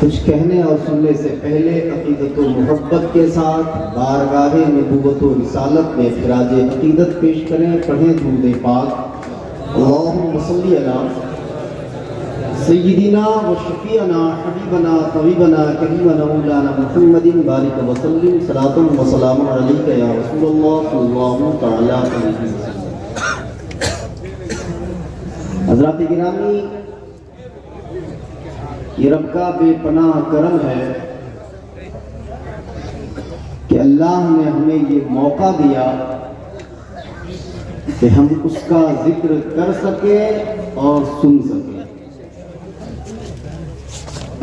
کچھ کہنے اور سننے سے پہلے عقیدت و محبت کے ساتھ بارگاہ نبوت و رسالت میں خراج عقیدت پیش کریں. پڑھیں درود پاک. اللہم صلی علی سیدنا و شفیعنا حبیبنا طبیبنا کریمنا مولانا محمد بارک وسلم صلاۃ و سلام علیک یا رسول اللہ صلی اللہ تعالی علیہ وسلم. حضرات گرامی، یہ رب کا بے پناہ کرم ہے کہ اللہ نے ہمیں یہ موقع دیا کہ ہم اس کا ذکر کر سکیں اور سن سکیں.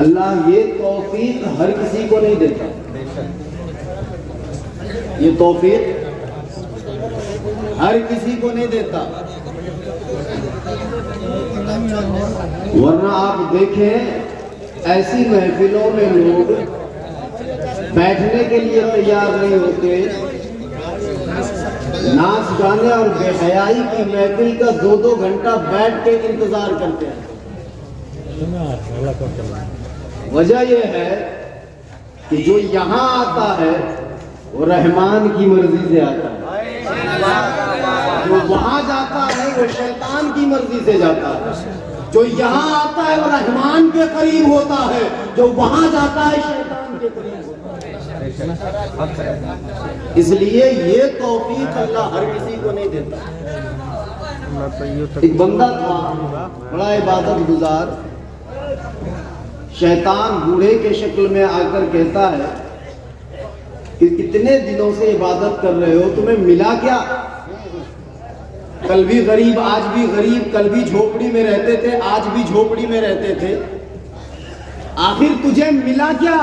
اللہ یہ توفیق ہر کسی کو نہیں دیتا. یہ توفیق ہر کسی کو نہیں دیتا. ورنہ آپ دیکھیں ایسی محفلوں میں لوگ بیٹھنے کے لیے تیار نہیں ہوتے. ناچ گانے اور بے حیائی کی محفل کا 2-2 گھنٹہ بیٹھ کے انتظار کرتے ہیں. وجہ یہ ہے کہ جو یہاں آتا ہے وہ رحمان کی مرضی سے آتا ہے، جو وہاں جاتا ہے وہ شیطان کی مرضی سے جاتا ہے. جو یہاں آتا ہے وہ رحمان کے قریب ہوتا ہے، جو وہاں جاتا ہے شیطان کے قریب ہوتا ہے. اس لیے یہ توفیق اللہ ہر کسی کو نہیں دیتا. ایک بندہ تھا بڑا عبادت گزار. شیطان بوڑھے کے شکل میں آ کر کہتا ہے کہ کتنے دنوں سے عبادت کر رہے ہو، تمہیں ملا کیا؟ کل بھی غریب آج بھی غریب، کل بھی جھوپڑی میں رہتے تھے آج بھی جھوپڑی میں رہتے تھے، آخر تجھے ملا کیا؟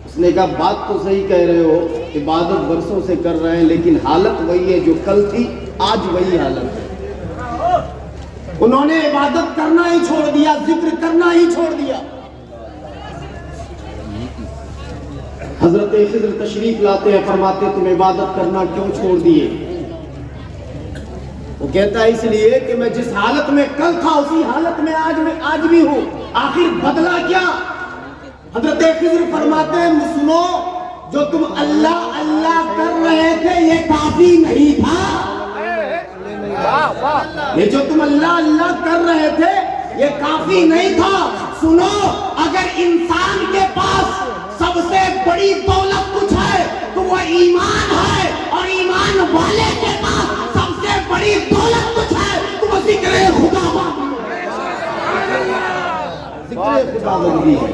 اس نے کہا بات تو صحیح کہہ رہے ہو، عبادت برسوں سے کر رہے ہیں لیکن حالت وہی ہے جو کل تھی، آج وہی حالت ہے. انہوں نے عبادت کرنا ہی چھوڑ دیا، ذکر کرنا ہی چھوڑ دیا. حضرت خضر تشریف لاتے ہیں، فرماتے تم عبادت کرنا کیوں چھوڑ دیے؟ وہ کہتا ہے اس لیے کہ میں جس حالت میں کل تھا اسی حالت میں آج بھی ہوں. آخر بدلا کیا؟ حضرت خضر فرماتے ہیں سنو، جو تم اللہ اللہ کر رہے تھے یہ کافی نہیں تھا. یہ جو تم اللہ اللہ کر رہے تھے یہ کافی نہیں تھا. سنو، اگر انسان کے پاس سب سے بڑی دولت کچھ ہے تو وہ ایمان ہے، اور ایمان والے کے پاس سب سے بڑی دولت کچھ ہے تو وہ ذکر خدا بندی ہے.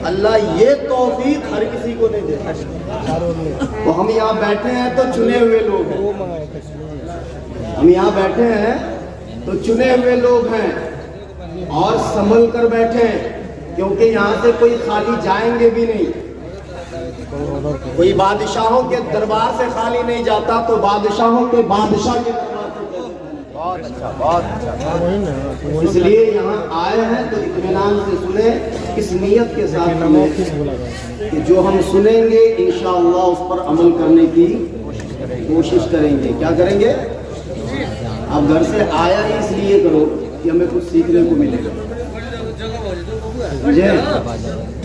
اللہ یہ توفیق ہر کسی کو نہیں دیتا. تو ہم یہاں بیٹھے ہیں تو چنے ہوئے لوگ ہیں. ہم یہاں بیٹھے ہیں تو چنے ہوئے لوگ ہیں اور سنبھل کر بیٹھے ہیں، کیونکہ یہاں سے کوئی خالی جائیں گے بھی نہیں. کوئی بادشاہوں کے دربار سے خالی نہیں جاتا تو بادشاہوں کے بادشاہ کے دربار سے. بہت اچھا. اس لیے یہاں آئے ہیں تو اطمینان سے سنیں، اس نیت کے ساتھ سنیں کہ جو ہم سنیں گے انشاءاللہ اس پر عمل کرنے کی کوشش کریں گے. کیا کریں گے؟ آپ گھر سے آیا ہی اس لیے کرو کہ ہمیں کچھ سیکھنے کو ملے گا. مجھے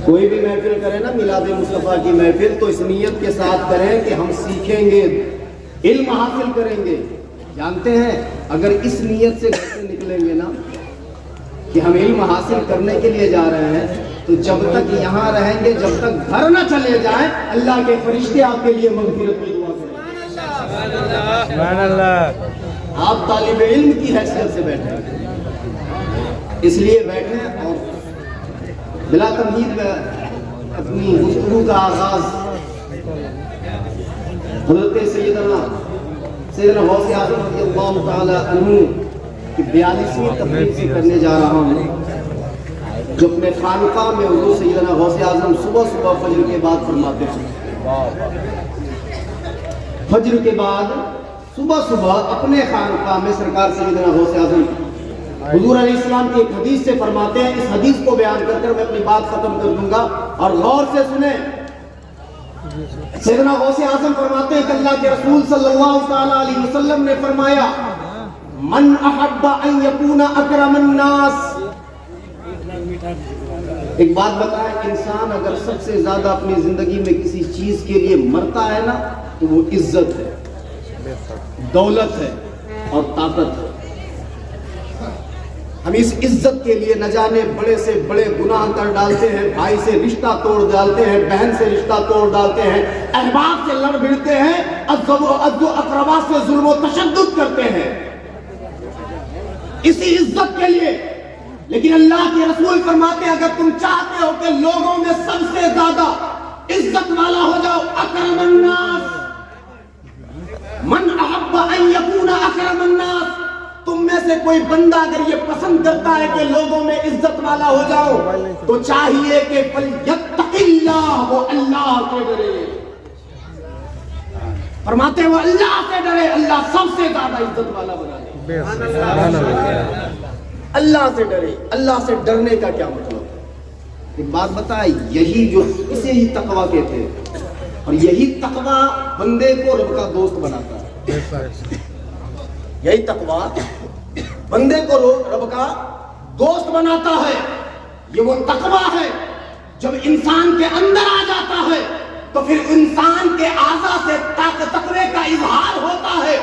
کوئی بھی محفل کرے نا میلاد مصطفیٰ کی محفل تو اس نیت کے ساتھ کریں کہ ہم سیکھیں گے، علم حاصل کریں گے. جانتے ہیں اگر اس نیت سے گھر سے نکلیں گے نا کہ ہم علم حاصل کرنے کے لیے جا رہے ہیں تو جب تک یہاں رہیں گے، جب تک گھر نہ چلے جائیں اللہ کے فرشتے آپ کے لیے مغفرت کی دعا کریں. سبحان اللہ. آپ طالب علم کی حیثیت سے بیٹھے ہیں، اس لیے بیٹھے اور بلا تمہید اپنی گفتگو کا آغاز حضرت سیدنا غوث اعظم رضی اللہ تعالی عنہ کی 42ویں تقریب سے کرنے جا رہا ہوں، جو اپنے خانقاہ میں حضور سیدنا غوث اعظم صبح فجر کے بعد فرماتے ہیں. فجر کے بعد صبح اپنے خانقاہ میں سرکار سیدنا غوث اعظم حضور علیہ السلام کی ایک حدیث سے فرماتے ہیں. اس حدیث کو بیان کر کر میں اپنی بات ختم کر دوں گا اور غور سے سنیں. سیدنا غوث اعظم فرماتے ہیں کہ اللہ کے رسول صلی اللہ تعالی علیہ وسلم نے فرمایا من احب ان یکون اکرم الناس ایک بات بتائیں، انسان اگر سب سے زیادہ اپنی زندگی میں کسی چیز کے لیے مرتا ہے نا تو وہ عزت ہے، دولت ہے اور طاقت ہے۔ ہم اس عزت کے لیے نہ جانے بڑے سے بڑے گناہ کر ڈالتے ہیں، بھائی سے رشتہ توڑ ڈالتے ہیں، بہن سے رشتہ توڑ ڈالتے ہیں، احباب سے لڑ بھڑتے ہیں، عزو اقربا سے ظلم و تشدد کرتے ہیں اسی عزت کے لیے۔ لیکن اللہ کے رسول فرماتے ہیں اگر تم چاہتے ہو کہ لوگوں میں سب سے زیادہ عزت والا ہو جاؤ، اکرم الناس من احب ان یکون اکرم الناس، تم میں سے کوئی بندہ اگر یہ پسند کرتا ہے کہ لوگوں میں عزت والا ہو جاؤ تو چاہیے کہ فلیتق اللہ، وہ اللہ سے ڈرے۔ فرماتے ہیں وہ اللہ سے ڈرے، اللہ سب سے زیادہ عزت والا بنا دے۔ اللہ سے ڈرے۔ اللہ سے ڈرنے کا کیا مطلب ہے؟ ایک بات بتائیں، یہی جو اسے ہی تقویٰ کہتے ہیں، اور یہی تقویٰ بندے کو رب کا دوست بناتا ہے۔ یہی تقویٰ بندے کو رب کا دوست بناتا ہے۔ یہ وہ تقویٰ ہے جب انسان کے اندر آ جاتا ہے تو پھر انسان کے اعضاء سے تقوی کا اظہار ہوتا ہے۔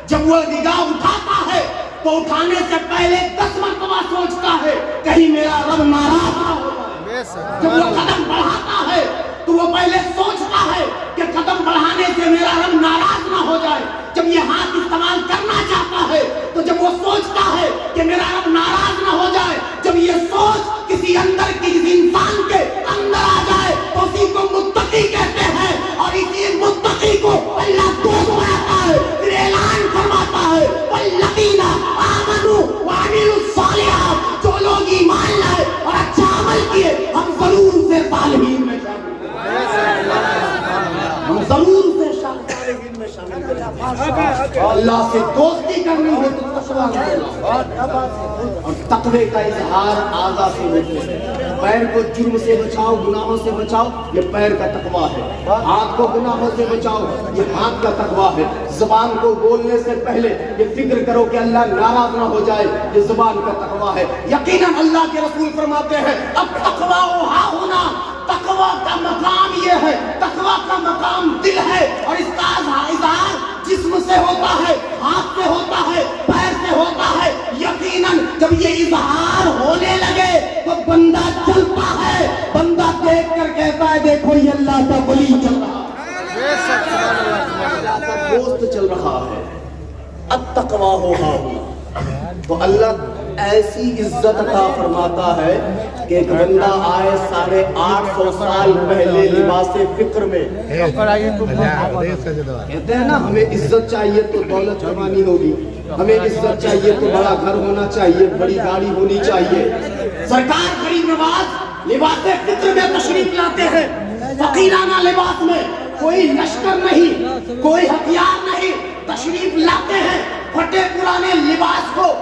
جب وہ نگاہ اٹھاتا ہے تو اٹھانے سے پہلے 10 مرتبہ سوچتا ہے کہیں میرا رب ناراض نہ ہو جائے۔ جب وہ قدم بڑھاتا ہے تو وہ پہلے سوچتا ہے کہ قدم بڑھانے سے میرا رب ناراض نہ ہو جائے۔ جب یہ ہاتھ استعمال کرنا چاہتا ہے تو جب وہ سوچتا ہے کہ میرا رب ناراض نہ ہو جائے، جب یہ سوچ کسی اندر کی کسی انسان کے اندر آ جائے تو اسی کو متقی کہتے ہیں، اور اسی متقی کو اللہ دوست بناتا ہے۔ پھر اعلان فرماتا ہے والذین آمنوا وعملوا الصالحات، جو لوگ ایمان لائے اور اچھا عمل کیے ہم ضرور سے صالحین میں شامل ہیں، ہم ضرور سے صالحین میں شامل ہیں۔ اللہ سے دوستی کرنی ہے تو تقویٰ کرنا، اور تقوی کا اظہار اعضاء سے ہوتے ہیں۔ پیر کو جرم سے بچاؤ، گناہوں سے بچاؤ، یہ پیر کا تقویٰ ہے۔ ہاتھ کو گناہوں سے بچاؤ، یہ ہاتھ کا تقویٰ ہے۔ زبان کو بولنے سے پہلے یہ فکر کرو کہ اللہ ناراض نہ ہو جائے، یہ زبان کا تقویٰ ہے۔ یقیناً اللہ کے رسول فرماتے ہیں اب تقویٰ ہا ہونا، تقویٰ کا مقام یہ ہے، تقویٰ کا مقام دل ہے، اور اس کا اظہار جسم سے ہوتا ہے، ہاتھ سے ہوتا ہے، پیر سے ہوتا ہے۔ یقیناً جب یہ اظہار ہونے لگے تو بندہ چلتا ہے، بندہ دیکھ کر کہتا ہے دیکھو یہ اللہ کا ولی چل رہا ہے، اللہ کا دوست چل رہا ہے۔ التقویٰ ہا ہونا، تو اللہ ایسی عزت عطا فرماتا ہے کہ ایک بندہ آئے 850 سال پہلے لباس فکر میں، کہتے ہیں نا ہمیں عزت چاہیے تو دولت کمانی ہوگی، ہمیں عزت چاہیے تو بڑا گھر ہونا چاہیے، بڑی گاڑی ہونی چاہیے۔ سرکار غریب نواز لباس فکر میں تشریف لاتے ہیں، فقیرانہ لباس میں، کوئی لشکر نہیں، کوئی ہتھیار نہیں، تشریف لاتے ہیں پھٹے پرانے لباس کو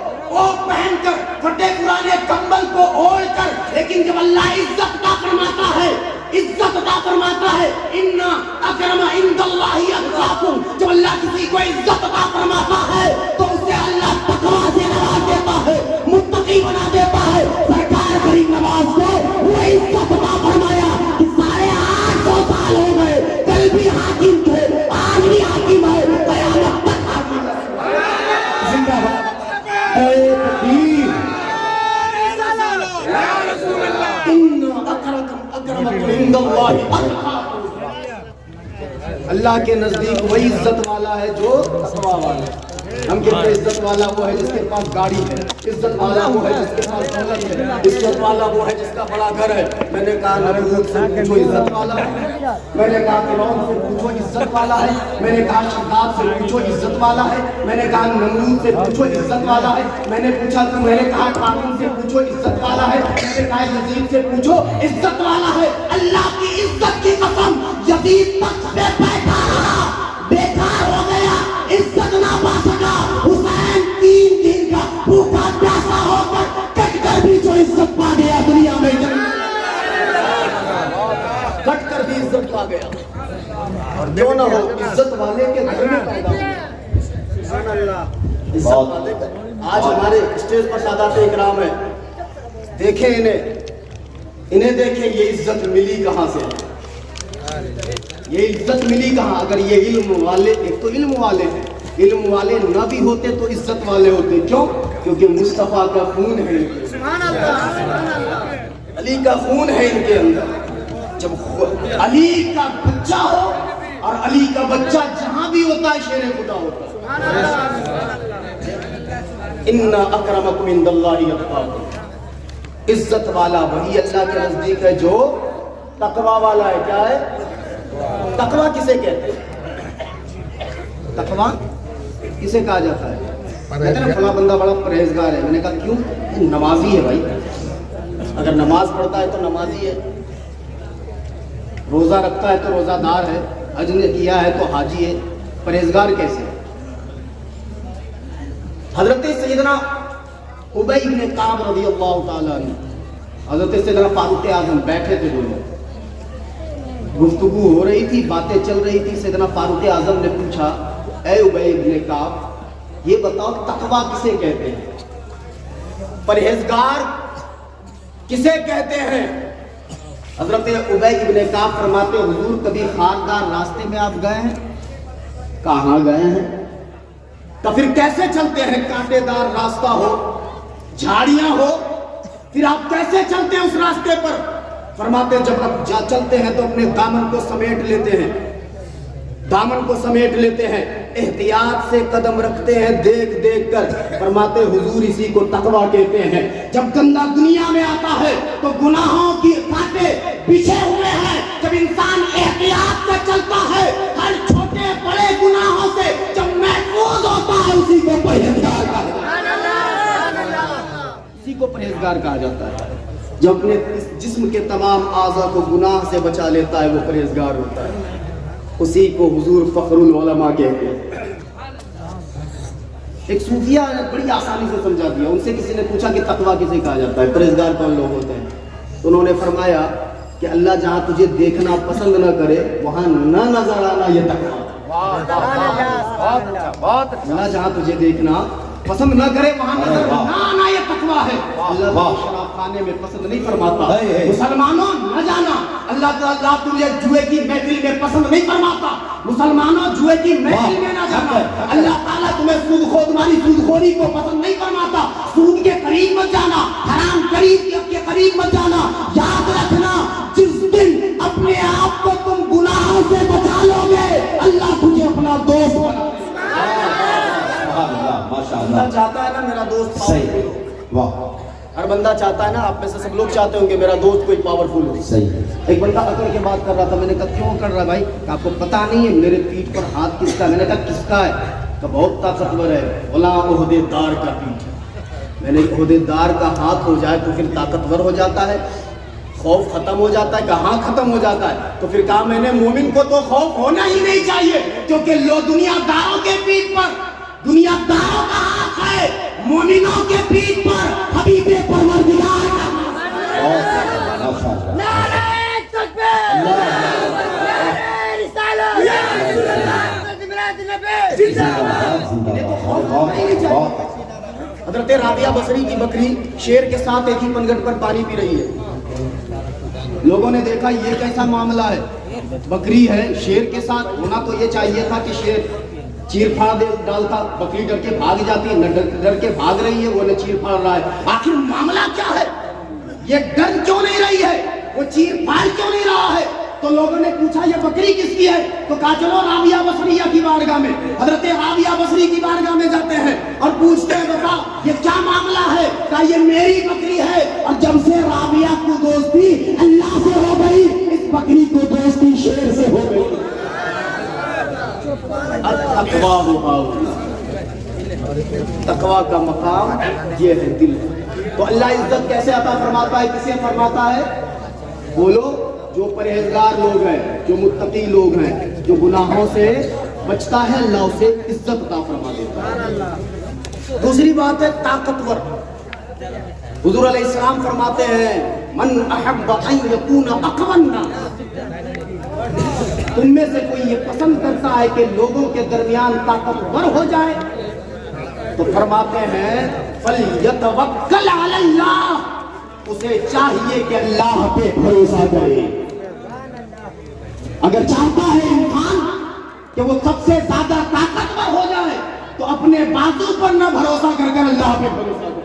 پہن کر، پھٹے پرانے کمبل کو اوڑھ کر، لیکن جب اللہ عزت عطا فرماتا ہے، عزت عطا فرماتا ہے، ان اکرم عند اللہ اتقاکم، جب اللہ کسی کو عزت عطا فرماتا ہے تو اسے اللہ تقویٰ سے نواز دیتا ہے، متقی بنا دیتا ہے۔ سرکار غریب نواز کو وہ عزت عطا فرمایا کہ 850 سال ہو گئے، کل بھی حاکم تھے، آج بھی حاکم ہے، قیامت تک حاکم ہے۔ زندہ باد اللہ کے نزدیک وہی عزت والا ہے جو تقویٰ والا ہے۔ ہم کہتے ہیں عزت والا وہ ہے جس کے پاس گاڑی ہے، عزت والا وہ ہے جس کے پاس دولت ہے، عزت والا وہ ہے جس کا بڑا گھر ہے۔ میں نے کہا نمرود سے پوچھو عزت والا ہے، میں نے کہا فرعون سے پوچھو عزت والا ہے، میں نے کہا شداد سے پوچھو عزت والا ہے، میں نے کہا نمرود سے پوچھو عزت والا ہے، میں نے پوچھا تو میں نے کہا قارون سے پوچھو عزت والا ہے، میں نے کہا یزید سے پوچھو عزت والا ہے۔ اللہ کی عزت کی قسم، یزید تخت پہ بیٹھا رہا، بیکار ہو گیا، عزت نہ پا سکا۔ حسین 3 دن کا بھوکا پیاسا ہو کر کٹ کر بھی جو عزت پا گیا دنیا میں، کٹ کر بھی عزت پا گیا۔ اور کیوں نہ ہو، عزت والے کے گھر میں پیدا ہوا، عزت والے کا۔ آج ہمارے اسٹیج پر سادات اکرام ہیں، دیکھیں انہیں، انہیں دیکھیں یہ عزت ملی کہاں سے، یہ عزت ملی کہاں؟ اگر یہ علم والے، ایک تو علم والے ہیں، علم والے نہ بھی ہوتے تو عزت والے ہوتے، کیوں؟ کیونکہ مصطفیٰ کا خون ہے ان کے، علی کا خون ہے ان کے اندر۔ جب علی کا بچہ ہو، اور علی کا بچہ جہاں بھی ہوتا ہے شیر خدا ہوتا ہے۔ اِنَّ أَكْرَمَكُمْ عِندَ اللَّهِ أَتْقَاكُمْ، عزت والا وہی اللہ کے نزدیک ہے جو تقوی والا ہے۔ کیا ہے تقوی؟ کسے کہتے ہیں تقوی؟ کسے کہا جاتا ہے؟ کہتے ہیں فلاں بندہ بڑا پرہیزگار ہے۔ میں نے کہا کیوں؟ نمازی ہے بھائی، اگر نماز پڑھتا ہے تو نمازی ہے، روزہ رکھتا ہے تو روزہ دار ہے، حج نے کیا ہے تو حاجی ہے، پرہیزگار کیسے ہے؟ حضرت سیدنا ابی بن کعب رضی اللہ تعالیٰ عنہ، حضرت سیدنا فاروق اعظم بیٹھے تھے دونوں، گفتگو ہو رہی تھی، باتیں چل رہی تھی۔ سیدنا فاروق اعظم نے پوچھا، اے ابی بن کعب یہ بتاؤ تقویٰ کسے کہتے ہیں، پرہیزگار کسے کہتے ہیں؟ حضرت ابی بن کعب فرماتے حضور کبھی خاردار راستے میں آپ گئے ہیں؟ کہاں گئے ہیں؟ تو پھر کیسے چلتے ہیں؟ کانٹے دار راستہ ہو، جھاڑیاں ہو، پھر آپ کیسے چلتے ہیں اس راستے پر؟ فرماتے جب آپ چلتے ہیں تو اپنے دامن کو سمیٹ لیتے ہیں، دامن کو سمیٹ لیتے ہیں، احتیاط سے قدم رکھتے ہیں دیکھ دیکھ کر۔ فرماتے حضور اسی کو تقویٰ کہتے ہیں۔ جب گندہ دنیا میں آتا ہے تو گناہوں کی کانٹے بچھے ہوئے ہیں، جب انسان احتیاط سے چلتا ہے ہر چھوٹے بڑے گناہوں سے جب محفوظ ہوتا ہے، اسی کو پرہیزگار کہا جاتا ہے، اسی کو پرہیزگار کہا جاتا ہے۔ جو اپنے جسم کے تمام اعضاء کو گناہ سے بچا لیتا ہے وہ پرہیزگار ہوتا ہے، اسی کو حضور فخر العلماء کہتے ہیں۔ ایک صوفیہ نے بڑی آسانی سے سمجھا دیا، ان سے کسی نے پوچھا کہ تقویٰ کسے کہا جاتا ہے، پرہیزگار کون لوگ ہوتے ہیں؟ تو انہوں نے فرمایا کہ اللہ جہاں تجھے دیکھنا پسند نہ کرے وہاں نہ نظر آنا یہ تقویٰ۔ اللہ جہاں تجھے دیکھنا پسند نہ کرے وہاں نظر نہ آنا یہ تقویٰ ہے۔ اللہ شراب خانے میں پسند نہیں فرماتا، مسلمانوں نہ جانا، اللہ تعالیٰ تجھے جوئے کی محفل میں پسند نہیں فرماتا، مسلمانوں جوئے کی محفل میں نہ جانا۔ اللہ تعالیٰ تمہیں سود خوری کو پسند نہیں فرماتا، سود کے قریب مت جانا، حرام کے قریب مت جانا۔ یاد رکھنا جس دن اپنے آپ کو تم گناہوں سے بچا لو گے اللہ تجھے اپنا دوست بنا۔ بندہ چاہتا ہے نا میرا دوست پاورفل ہو، ہر بندہ چاہتا ہے نا، آپ میں سے سب لوگ چاہتے ہوں کہ میرا دوست کوئی پاورفل ہو۔ ایک بندہ اکڑ کے بات کر رہا تھا، میں نے کہا کیوں اکڑ رہا بھائی؟ آپ کو پتا نہیں ہے میرے پیٹھ پر ہاتھ کس کا؟ میں نے کہا کس کا ہے؟ کہ بہت طاقتور ہے، غلام عہدے دار کا پیٹھ۔ میں نے عہدے دار کا ہاتھ ہو جائے تو پھر طاقتور ہو جاتا ہے، خوف ختم ہو جاتا ہے؟ کہاں ختم ہو جاتا ہے؟ تو پھر کہا میں نے مومن کو تو خوف ہونا ہی نہیں چاہیے، کیونکہ دنیا داروں کے پیٹھ پر، دنیا داروں کا ہاتھ ہے، مومنوں کے پیٹھ پر حبیب پروردگار کا۔ نعرہ تکبیر، نعرہ رسالت، حضرت رابعہ بصری کی بکری شیر کے ساتھ ایک ہی پنگھٹ پر پانی پی رہی ہے۔ لوگوں نے دیکھا یہ کیسا معاملہ ہے، بکری ہے شیر کے ساتھ، ہونا تو یہ چاہیے تھا کہ شیر چیر پھاڑ ڈالتا، بکری ڈر کے بھاگ جاتی ہے، نہ ڈر کے بھاگ رہی ہے، وہ نہ چیر پھاڑ رہا ہے۔ آخر معاملہ کیا ہے؟ یہ ڈر کیوں نہیں رہی ہے؟ وہ چیر پھاڑ کیوں نہیں رہا ہے؟ تو لوگوں نے پوچھا یہ بکری کس کی ہے؟ تو کہا چلو رابعہ بصریہ کی بارگاہ میں۔ حضرت رابعہ بصری کی بارگاہ میں جاتے ہیں اور پوچھتے ہیں بتا یہ کیا معاملہ ہے؟ کہا یہ میری بکری ہے، اور جب سے رابعہ کو دوستی اللہ سے ہو گئی اس بکری کو دوستی شیر سے ہو گئی۔ تقویٰ کا مقام یہ ہے دل۔ تو اللہ عزت کیسے عطا فرماتا ہے؟ کسے فرماتا ہے؟ بولو جو پرہیزگار لوگ ہیں، جو متقی لوگ ہیں، جو گناہوں سے بچتا ہے اللہ اسے عزت عطا فرما دیتا ہے۔ دوسری بات ہے طاقتور۔ حضور علیہ السلام فرماتے ہیں من احب ان یکون اقوی الناس، تم میں سے کوئی یہ پسند کرتا ہے کہ لوگوں کے درمیان طاقتور ہو جائے تو فرماتے ہیں فَلْيَتَوَكَّلْ عَلَى اللَّهِ، اسے چاہیے کہ اللہ پہ بھروسہ کرے. اگر چاہتا ہے انسان کہ وہ سب سے زیادہ طاقتور ہو جائے تو اپنے بازو پر نہ بھروسہ کر کر اللہ پہ بھروسہ کرے.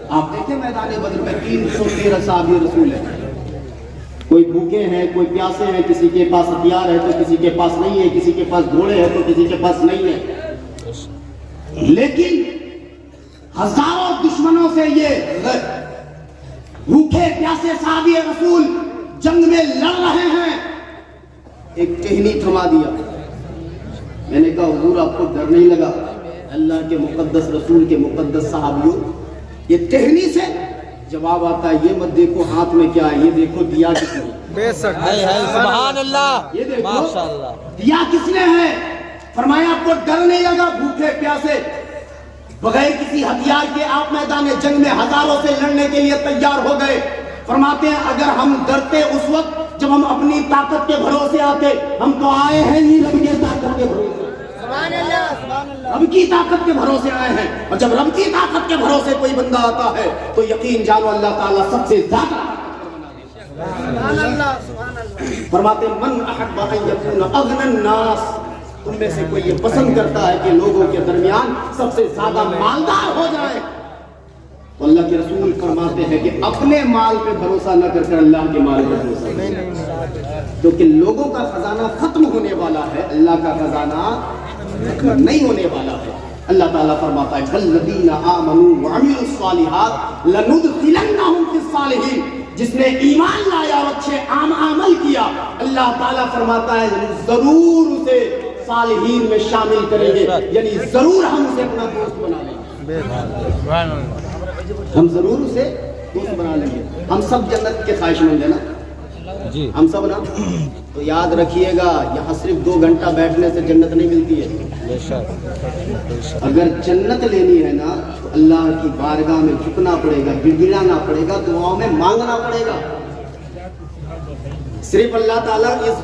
آپ دیکھیں میدان بدر میں 313 صحابی رسول ہیں. کوئی بھوکے ہیں, کوئی پیاسے ہیں, کسی کے پاس ہتھیار ہے تو کسی کے پاس نہیں ہے, کسی کے پاس گھوڑے ہیں تو کسی کے پاس نہیں ہے. لیکن ہزاروں دشمنوں سے یہ بھوکے پیاسے صحابی رسول جنگ میں لڑ رہے ہیں. ایک ٹہنی تھما دیا. میں نے کہا حضور آپ کو ڈر نہیں لگا؟ اللہ کے مقدس رسول کے مقدس صحابیوں, یہ ٹہنی سے جواب آتا ہے یہ مت دیکھو ہاتھ میں کیا ہے, یہ دیکھو دیا کس نے. بے شک سبحان اللہ, یہ دیکھو ماشاءاللہ, دیا کس نے ہے. فرمایا آپ کو ڈر نہیں لگا؟ بھوکے پیاسے بغیر کسی ہتھیار کے آپ میدان جنگ میں ہزاروں سے لڑنے کے لیے تیار ہو گئے. فرماتے ہیں اگر ہم ڈرتے اس وقت جب ہم اپنی طاقت کے بھروسے آتے, ہم تو آئے ہیں ہی رب کی طاقت کے بھروسے. رب کی طاقت کے بھروسے آئے ہیں, اور جب رب کی طاقت کے بھروسے کوئی بندہ آتا ہے تو یقین جانو اللہ تعالیٰ سب سے زیادہ. فرماتے ہیں من احب ان یکون اغنی الناس, تم میں سے کوئی یہ پسند کرتا ہے کہ لوگوں کے درمیان سب سے زیادہ مالدار ہو جائے. تو اللہ کے رسول فرماتے ہیں کہ اپنے مال پہ بھروسہ نہ کر اللہ کے مال پہ بھروسہ کریں, کیونکہ لوگوں کا خزانہ ختم ہونے والا ہے, اللہ کا خزانہ نہیں ہونے والا ہے. اللہ تعالیٰ فرماتا ہے الذین آمنوا وعملوا الصالحات لندخلنہم فی الصالحین, جس نے ایمان لایا اور اچھے عمل کیا, اللہ تعالیٰ فرماتا ہے ضرور اسے صالحین میں شامل کریں گے. یعنی ضرور ہم اسے اپنا دوست بنا لیں گے, ہم ضرور اسے دوست بنا لیں گے. ہم سب جنت کے خواہش مند ہیں نا جی, ہم سب نا. تو یاد رکھیے گا یہاں صرف 2 گھنٹہ بیٹھنے سے جنت نہیں ملتی ہے. اگر جنت لینی ہے نا تو اللہ کی بارگاہ میں جھکنا پڑے گا, گڑگڑانا پڑے گا, دعاؤں میں مانگنا پڑے گا. صرف اللہ تعالیٰ اس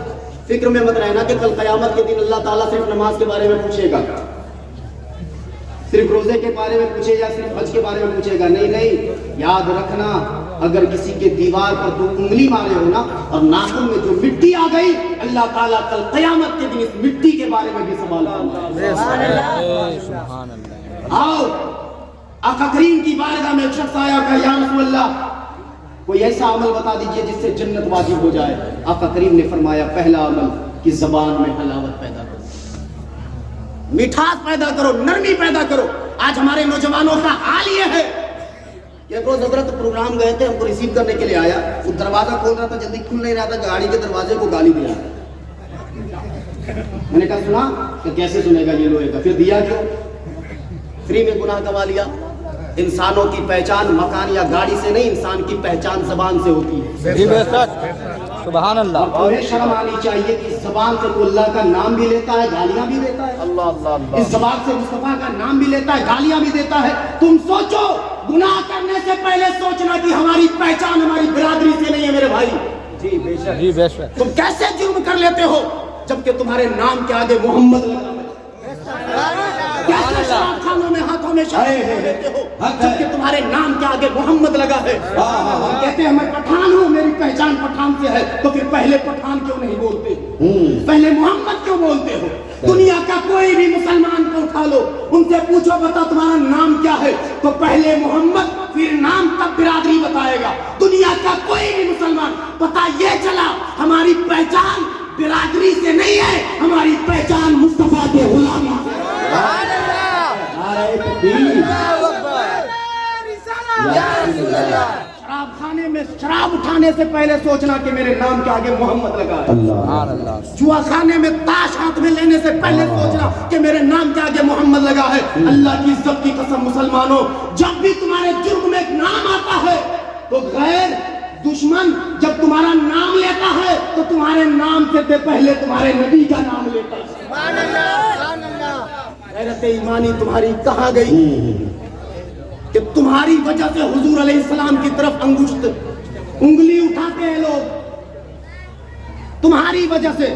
فکر میں مت رہنا کہ کل قیامت کے دن اللہ تعالیٰ صرف نماز کے بارے میں پوچھے گا, صرف روزے کے بارے میں پوچھے گا, صرف حج کے بارے میں پوچھے گا. نہیں نہیں, یاد رکھنا اگر کسی کے دیوار پر 2 انگلی مارے ہو نا اور ناخن میں جو مٹی آ گئی, اللہ تعالیٰ کل قیامت کے دن اس مٹی کے بارے میں بھی سوال کرے. آؤ آقا کریم کی بارگاہ میں ایک شخص آیا کہ یا رسول اللہ کوئی ایسا عمل بتا دیجئے جس سے جنت واجب ہو جائے. آقا کریم نے فرمایا پہلا عمل کہ زبان میں حلاوت پیدا کرو, مٹھاس پیدا کرو, نرمی پیدا کرو. آج ہمارے نوجوانوں کا حال یہ ہے کہ ایک روز حضرت پروگرام گئے تھے, ہم کو ریسیو کرنے کے لیے آیا, وہ دروازہ کھول رہا تھا, جلدی کھل نہیں رہا تھا, گاڑی کے دروازے کو گالی دیا. میں نے کہا سنا کہ کیسے سنے گا یہ لوہے کا, پھر دیا کیوں؟ فری میں گناہ کما لیا. انسانوں کی پہچان مکان یا گاڑی سے نہیں, انسان کی پہچان زبان سے ہوتی ہے. سبحان اللہ. اور انہیں شرم آنی چاہیے کہ اس زبان سے تو اللہ کا نام بھی لیتا ہے, گالیاں بھی دیتا ہے. اللہ اس زبان سے مصطفیٰ کا نام بھی لیتا ہے, گالیاں بھی دیتا ہے. تم سوچو, گناہ کرنے سے پہلے سوچنا کہ ہماری پہچان ہماری برادری سے نہیں ہے میرے بھائی. جی بے شک, جی بے شک. تم کیسے جرم کر لیتے ہو جبکہ تمہارے نام کے آگے محمد لگا ہے؟ کیسے شراب خانوں میں ہاتھوں میں شراب لیتے ہو جبکہ تمہارے نام کے آگے محمد لگا ہے؟ ہم کہتے ہیں میں پٹھان ہوں, میری پہچان پٹھان سے ہے, تو پھر پہلے پٹھان کیوں نہیں بولتے, پہلے محمد کیوں بولتے ہو؟ دنیا کا کوئی بھی مسلمان کو اٹھا لو, ان سے پوچھو بتا تمہارا نام کیا ہے, تو پہلے محمد پھر نام تب برادری بتائے گا. دنیا کا کوئی بھی مسلمان پتا یہ چلا ہماری پہچان برادری سے نہیں ہے, ہماری پہچان مصطفیٰ کے غلامی سے. شراب خانے میں شراب اٹھانے سے پہلے سوچنا کہ میرے نام کے آگے محمد لگا ہے. جوا خانے میں تاش ہاتھ میں لینے سے پہلے سوچنا کہ میرے نام کے آگے محمد لگا ہے. اللہ کی عزت کی قسم مسلمانوں, جب بھی تمہارے جرم میں ایک نام آتا ہے تو غیر دشمن جب تمہارا نام لیتا ہے تو تمہارے نام سے پہلے تمہارے نبی کا نام لیتا ہے. غیرت ایمانی تمہاری کہاں گئی کہ تمہاری وجہ سے حضور علیہ السلام کی طرف انگلی اٹھاتے ہیں لوگ, تمہاری وجہ سے.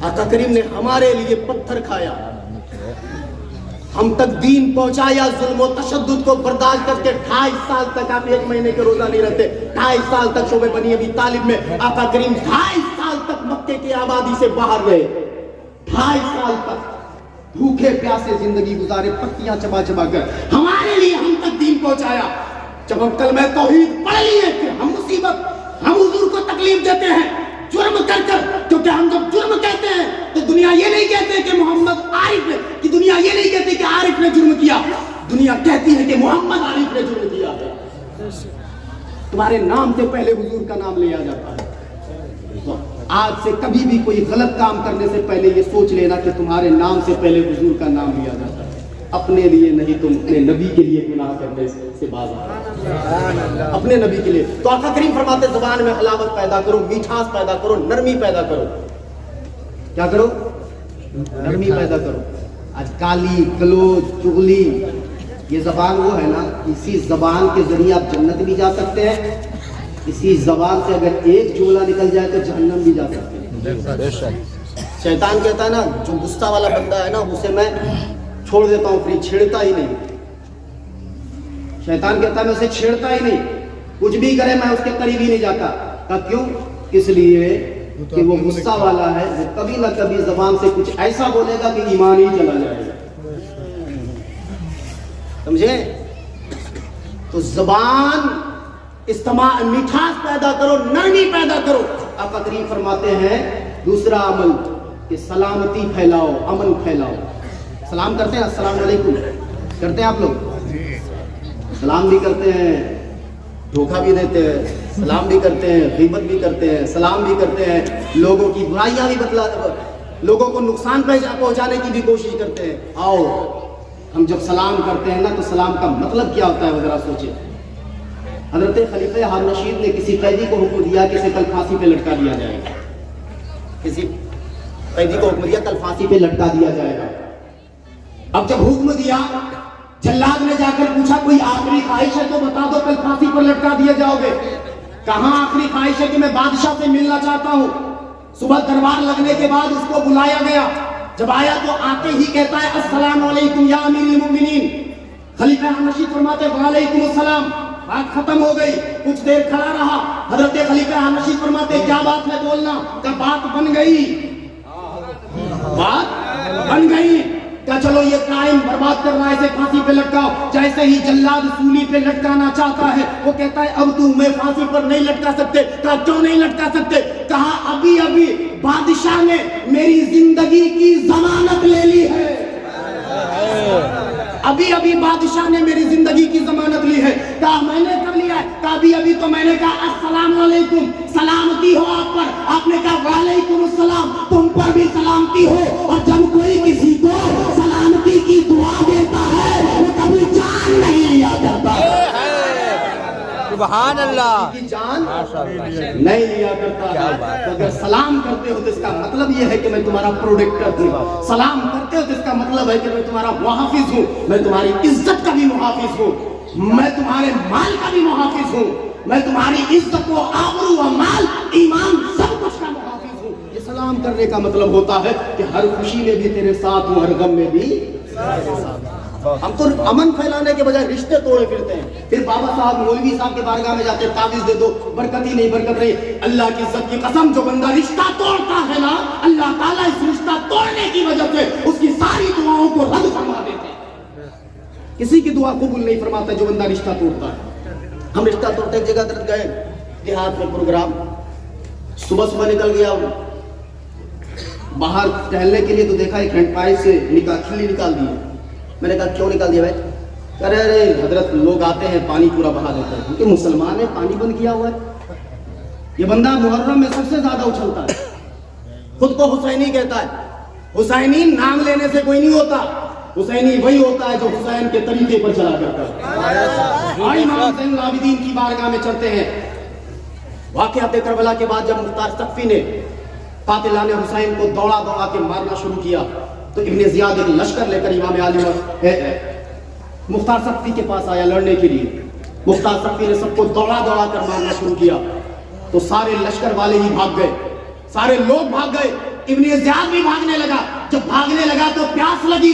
آقا کریم نے ہمارے لیے پتھر کھایا, ہم تک دین پہنچایا ظلم و تشدد کو برداشت کر کے 2.5 سال تک آپ 1 مہینے کے روزہ نہیں رہتے. 2.5 سال تک شعبہ بنی ابی طالب میں آقا کریم 2.5 سال تک مکے کی آبادی سے باہر رہے. 2.5 سال تک بھوکے پیاسے زندگی گزارے, پتیاں چبا چبا کر ہمارے لیے ہم تک دین پہنچایا. جب ہم کلمہ توحید پڑھ لیے پھر ہم مصیبت ہم حضور کو تکلیف دیتے ہیں جرم کر کر, کیونکہ ہم جب جرم کہتے ہیں تو دنیا یہ نہیں کہتے کہ محمد عارف نے, کہ دنیا یہ نہیں کہتی کہ عارف نے جرم کیا, دنیا کہتی ہے کہ محمد عارف نے جرم کیا ہے. تمہارے نام سے پہلے حضور کا نام لیا جاتا ہے. آج سے کبھی بھی کوئی غلط کام کرنے سے پہلے یہ سوچ لینا کہ تمہارے نام سے پہلے حضور کا نام لیا جاتا ہے. اپنے لیے نہیں, تم اپنے نبی کے لیے گناہ کرنے سے باز آ, اپنے نبی کے لیے. تو آقا کریم فرماتے زبان میں حلاوت پیدا کرو, میٹھاس پیدا کرو, نرمی پیدا کرو. کیا کرو؟ نرمی پیدا کرو. آج گالی گلوچ چغلی یہ زبان وہ ہے نا, اسی زبان کے ذریعے آپ جنت بھی جا سکتے ہیں, اسی زبان سے اگر ایک جملہ نکل جائے تو جہنم بھی جا سکتے ہیں. شیطان کہتا ہے نا جو غصہ والا بندہ ہے نا اسے میں چھوڑ دیتا ہوں, فری چھیڑتا ہی نہیں. شیطان کہتا ہے میں اسے چھیڑتا ہی نہیں, کچھ بھی کرے میں اس کے قریب ہی نہیں جاتا. کیوں؟ اس لیے کہ وہ غصہ والا ہے, وہ کبھی نہ کبھی زبان سے کچھ ایسا بولے گا کہ ایمان ہی چلا جائے گا. سمجھے؟ تو زبان استماع, مٹھاس پیدا کرو, نرمی پیدا کرو. آقا کریم فرماتے ہیں دوسرا عمل کہ سلامتی پھیلاؤ, امن پھیلاؤ. سلام کرتے ہیں, السلام علیکم کرتے ہیں آپ لوگ, سلام بھی کرتے ہیں, دھوکہ بھی دیتے ہیں, سلام بھی کرتے ہیں, غیبت بھی کرتے ہیں, سلام بھی کرتے ہیں, لوگوں کی برائیاں بھی لوگوں کو نقصان پہنچانے کی بھی کوشش کرتے ہیں. آؤ ہم جب سلام کرتے ہیں نا تو سلام کا مطلب کیا ہوتا ہے وہ ذرا سوچیں. حضرت خلیفہ ہارون رشید نے کسی قیدی کو حکم دیا کہ اسے کل پھانسی پہ لٹکا دیا جائے گا. کسی قیدی کو حکم دیا کل پھانسی پہ لٹکا دیا جائے گا. اب جب حکم دیا جلاد نے جا کر پوچھا کوئی آخری خواہش ہے تو بتا دو, کل پھانسی پر لٹکا دیے جاؤ گے. کہاں آخری خواہش ہے کہ میں بادشاہ سے ملنا چاہتا ہوں. صبح دربار لگنے کے بعد اس کو بلایا گیا. جب آیا تو آتے ہی کہتا ہے السلام علیکم یا امیر المؤمنین. خلیفہ ہارون رشید فرماتے وعلیکم السلام. بات ختم ہو گئی, کچھ دیر کھڑا رہا. حضرت خلیفہ ہارون رشید فرماتے کیا بات ہے بولنا. کہ بات بن گئی, بات بن گئی. کیا چلو یہ قائم برباد کر رہا ہے, اسے پھانسی پہ لٹکاؤ. جیسے ہی جلاد سولی پہ لٹکانا چاہتا ہے وہ کہتا ہے اب تو میں پھانسی پر نہیں لٹکا سکتے. کہا کیوں نہیں لٹکا سکتے. کہا ابھی ابھی بادشاہ نے میری زندگی کی ضمانت لے لی ہے, ابھی ابھی بادشاہ نے میری زندگی کی ضمانت لی ہے. کہا میں نے کر لیا ہے. کہا ابھی ابھی تو میں نے کہا السلام علیکم, سلامتی ہو آپ پر. آپ نے کہا وعلیکم السلام, تم پر بھی سلامتی ہو. اور جب کوئی کسی کو سلامتی کی دعا دیتا ہے وہ کبھی جان نہیں لیا کرتا. سبحان اللہ, کی جان نہیں لیا کرتا ہے. تو اگر سلام کرتے ہو تو اس کا مطلب یہ ہے کہ میں تمہارا پروٹیکٹر ہوں. سلام کرتے ہو تو اس کا مطلب ہے کہ میں تمہارا محافظ ہوں, میں تمہاری عزت کا بھی محافظ ہوں, میں تمہارے مال کا بھی محافظ ہوں, میں تمہاری عزت و آبرو و مال ایمان سب کچھ کا محافظ ہوں. یہ سلام کرنے کا مطلب ہوتا ہے کہ ہر خوشی میں بھی تیرے ساتھ ہوں, ہر غم میں بھی. ہم تو امن پھیلانے کے بجائے رشتے توڑے پھرتے ہیں. پھر بابا صاحب مولوی صاحب کے بارگاہ میں جاتے تعویذ دے دو, برکت ہی نہیں, برکت نہیں. اللہ کی عزت کی قسم جو بندہ رشتہ توڑتا ہے نا, اللہ تعالیٰ اس رشتہ توڑنے کی وجہ سے اس کی ساری دعاؤں کو رد فرما دیتے ہیں. کسی کی دعا قبول نہیں فرماتا جو بندہ رشتہ توڑتا ہے. ہم رشتہ توڑتے ایک جگہ درد گئے دیہات میں پروگرام, صبح صبح نکل گیا باہر ٹہلنے کے لیے تو دیکھا ایک ہینڈ پائپ سے کھلی نکال دی. میں نے کہا کیوں نکال دیا بھائی. کہہ رہے ارے حضرت لوگ آتے ہیں پانی پورا بہا دیتے ہیں, کیونکہ مسلمان نے پانی بند کیا ہوا ہے. یہ بندہ محرم میں سب سے زیادہ اچھلتا ہے, خود کو حسینی کہتا ہے. حسینی نام لینے سے کوئی نہیں ہوتا, حسینی وہی ہوتا ہے جو حسین کے طریقے پر چلا کرتا ہے. اور امام زین العابدین کی بارگاہ میں چلتے ہیں. واقعات کربلا کے بعد جب مختار سقفی نے قاتلان حسین کو دوڑا دوڑا کے مارنا شروع کیا تو ابن زیاد ایک لشکر لے کر امام علی مختار سقفی کے پاس آیا لڑنے کے لیے. مختار سقفی نے سب کو دوڑا دوڑا کر مارنا شروع کیا تو سارے لشکر والے ہی بھاگ گئے, سارے لوگ بھاگ گئے. ابن زیاد بھی بھاگنے لگا. جب بھاگنے لگا تو پیاس لگی,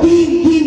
3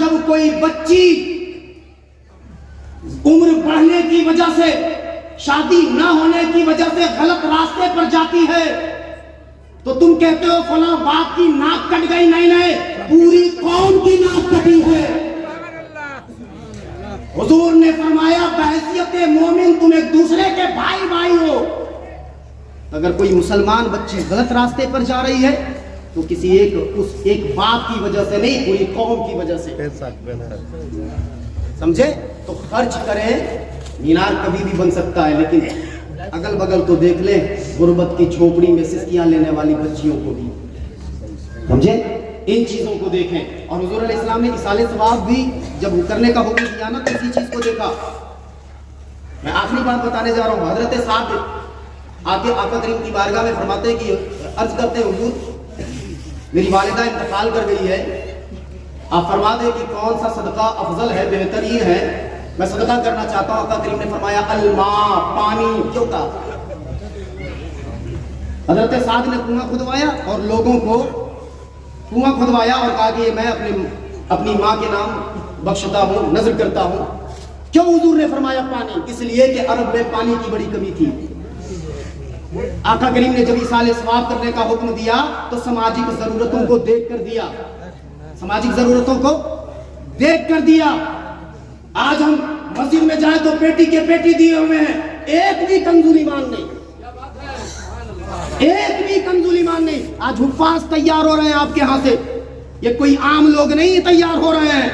جب کوئی بچی عمر بڑھنے کی وجہ سے، شادی نہ ہونے کی وجہ سے غلط راستے پر جاتی ہے تو تم کہتے ہو فلاں باپ کی ناک کٹ گئی. نہیں نہیں، پوری قوم کی ناک کٹی ہے. حضور نے فرمایا بحیثیت مومن تم ایک دوسرے کے بھائی بھائی ہو. اگر کوئی مسلمان بچی غلط راستے پر جا رہی ہے تو کسی ایک باپ کی وجہ سے نہیں، پوری قوم کی وجہ سے. سمجھے؟ تو خرچ کریں. مینار کبھی بھی بن سکتا ہے، لیکن اگل بگل تو دیکھ لیں غربت کی جھوپڑی میں سسکیاں لینے والی بچیوں کو بھی. سمجھے؟ ان چیزوں کو دیکھیں. اور حضور علیہ السلام نے اصال ثواب بھی جب کرنے کا حکم دیا نا تو اسی چیز کو دیکھا. میں آخری بات بتانے جا رہا ہوں. حضرت سعد آکے آقا کریم کی بارگاہ میں فرماتے ہیں کہ عرض کرتے ہیں حضور میری والدہ انتقال کر گئی ہے، آپ فرما دیں کہ کون سا صدقہ افضل ہے، بہترین ہے، میں صدقہ کرنا چاہتا ہوں. آقا کریم نے فرمایا الماء، پانی. کیوں کہا؟ حضرت سعد نے کنواں کھدوایا اور لوگوں کو کنواں کھدوایا اور کہا کہ میں اپنی ماں کے نام بخشتا ہوں، نذر کرتا ہوں. کیوں حضور نے فرمایا پانی؟ اس لیے کہ عرب میں پانی کی بڑی کمی تھی. آقا کریم نے جب ایصال ثواب کرنے کا حکم دیا تو سماجک ضرورتوں کو دیکھ کر دیا. سماجک ضرورتوں کو دیکھ کر دیا. آج ہم مسجد میں جائیں تو پیٹی کے پیٹی دیے ہوئے ہیں، ایک بھی کنزول ایمان نہیں، ایک بھی کنزول ایمان نہیں. آج حفاظ تیار ہو رہے ہیں آپ کے ہاں سے، یہ کوئی عام لوگ نہیں تیار ہو رہے ہیں.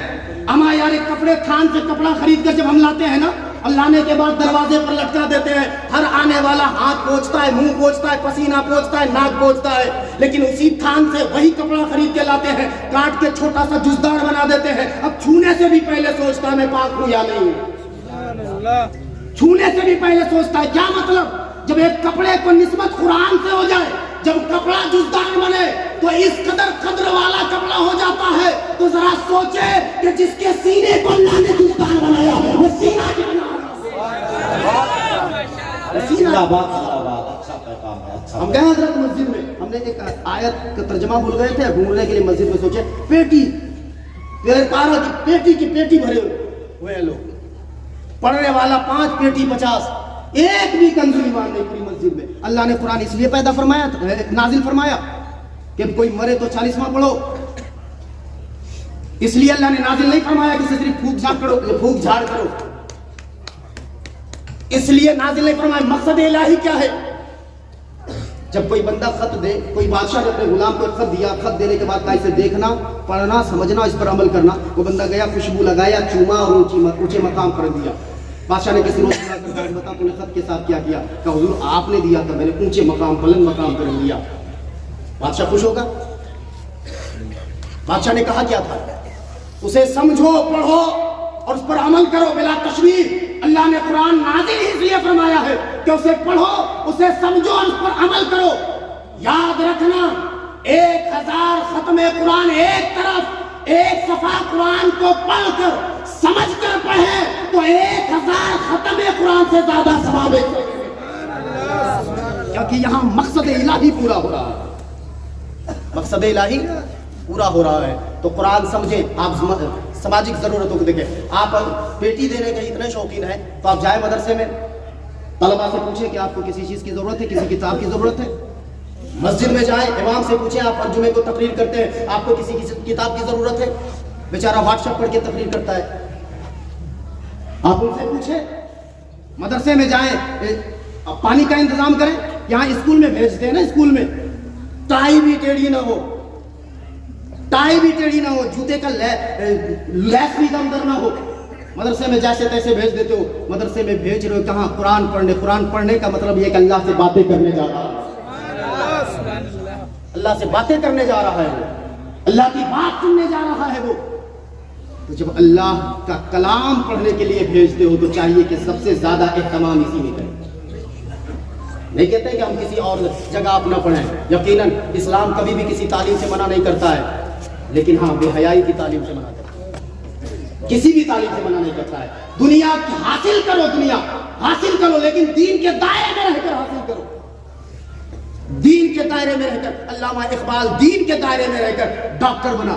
اما یار کپڑے تھان سے کپڑا خرید کر جب ہم لاتے ہیں نا، اور لانے کے بعد دروازے پر لٹکا دیتے ہیں. ہر آنے والا ہاتھ پوچھتا ہے، منہ پوچھتا ہے، پسینہ پوچھتا ہے، ناک پوچھتا ہے. لیکن اسی تھان سے وہی کپڑا خرید کے لاتے ہیں، کاٹ کے چھوٹا سا جزدار بنا دیتے ہیں. اب چھونے سے بھی پہلے سوچتا ہے میں پاک ہوں یا نہیں. چھونے سے بھی پہلے سوچتا ہے. کیا مطلب؟ جب ایک کپڑے کو نسبت قرآن سے ہو جائے، جب کپڑا جزدار بنے تو اس قدر قدر والا کپڑا ہو جاتا ہے. تو ذرا سوچے کہ جس کے سینے کو اللہ نے جزدار بنایا وہ سینہ کتنا ہم گئے حضرت مسجد میں، ہم نے ایک آیت کا ترجمہ بھول گئے تھے، ڈھونڈنے کے لیے مسجد میں سوچے پیٹی کی پیٹی بھرے ہوئے ہیں لوگ، پڑھنے والا 5 پیٹی 50، ایک بھی کنزول ایمان نہیں پوری مسجد میں. اللہ نے قرآن اس لیے پیدا فرمایا، نازل فرمایا کہ کوئی مرے تو 40واں پڑھو. اس لیے اللہ نے نازل نہیں فرمایا کہ صرف پھونک جھاڑ کرو. اس لیے نازل نہیں فرمایا. مقصد الہی کیا ہے؟ جب کوئی بندہ خط دے، کوئی بادشاہ نے اپنے غلام کو خط دیا، خط دینے کے بعد کہا اسے دیکھنا، پڑھنا، سمجھنا، اس پر عمل کرنا. وہ بندہ گیا، خوشبو لگایا، چوما اور اونچے مقام پر دیا. بادشاہ نے کسی روز بتا تو نے خط کے ساتھ کیا کیا؟ کہ حضور آپ نے دیا تھا، میں نے اونچے مقام بلند مقام پر دیا. بادشاہ خوش ہوگا؟ بادشاہ نے کہا کیا تھا؟ اسے سمجھو، پڑھو اور اس پر عمل کرو بلا تشویش. اللہ نے قرآن نازل اس لیے فرمایا ہے کہ اسے پڑھو، اسے سمجھو اور اس پر عمل کرو. یاد رکھنا 1000 ختم قرآن ایک طرف، ایک صفحہ قرآن کو پڑھ کر سمجھ کر پڑھے تو 1000 ختم قرآن سے زیادہ ثواب ہے. کیونکہ یہاں مقصد الہی پورا ہو رہا ہے، مقصد الہی پورا ہو رہا ہے. تو قرآن سمجھیں. آپ سماجک ضرورتوں کو دیکھیں. آپ پیٹی دینے کے اتنے شوقین ہیں تو آپ جائیں مدرسے میں، طلبہ سے پوچھیں کہ آپ کو کسی چیز کی ضرورت ہے، کسی کتاب کی ضرورت ہے. مسجد میں جائیں، امام سے پوچھیں، آپ ہر جمعے کو تقریر کرتے ہیں، آپ کو کسی کتاب کی ضرورت ہے؟ بیچارہ واٹس ایپ پڑھ کے تقریر کرتا ہے. آپ ان سے پوچھیں. مدرسے میں جائیں، پانی کا انتظام کریں. یہاں اسکول میں بھیجتے ہیں نا، اسکول میں ٹائی بھی ٹیڑھی نہ ہو، ٹائی بھی ٹیڑھی نہ ہو، جوتے کا لیس بھی دم در نہ ہو. مدرسے میں جیسے تیسے بھیج دیتے ہو. مدرسے میں بھیج رہے ہو کہاں؟ قرآن پڑھنے. قرآن پڑھنے کا مطلب یہ کہ اللہ سے باتیں کرنے جا رہا ہے، اللہ سے باتیں کرنے جا رہا ہے، اللہ کی بات سننے جا رہا ہے وہ. تو جب اللہ کا کلام پڑھنے کے لیے بھیجتے ہو تو چاہیے کہ سب سے زیادہ اہتمام اسی میں کریں. نہیں کہتے کہ ہم کسی اور جگہ آپ نہ پڑھیں. یقیناً اسلام کبھی بھی کسی تعلیم سے منع نہیں کرتا ہے، لیکن ہاں بے حیائی کی تعلیم سے منع کرتا ہے، کسی بھی تعلیم سے منع نہیں کرتا ہے. دنیا حاصل کرو، دنیا حاصل کرو، لیکن دین کے دائرے میں رہ کر حاصل کرو. دین کے دائرے میں رہ کر. علامہ اقبال دین کے دائرے میں رہ کر ڈاکٹر بنا.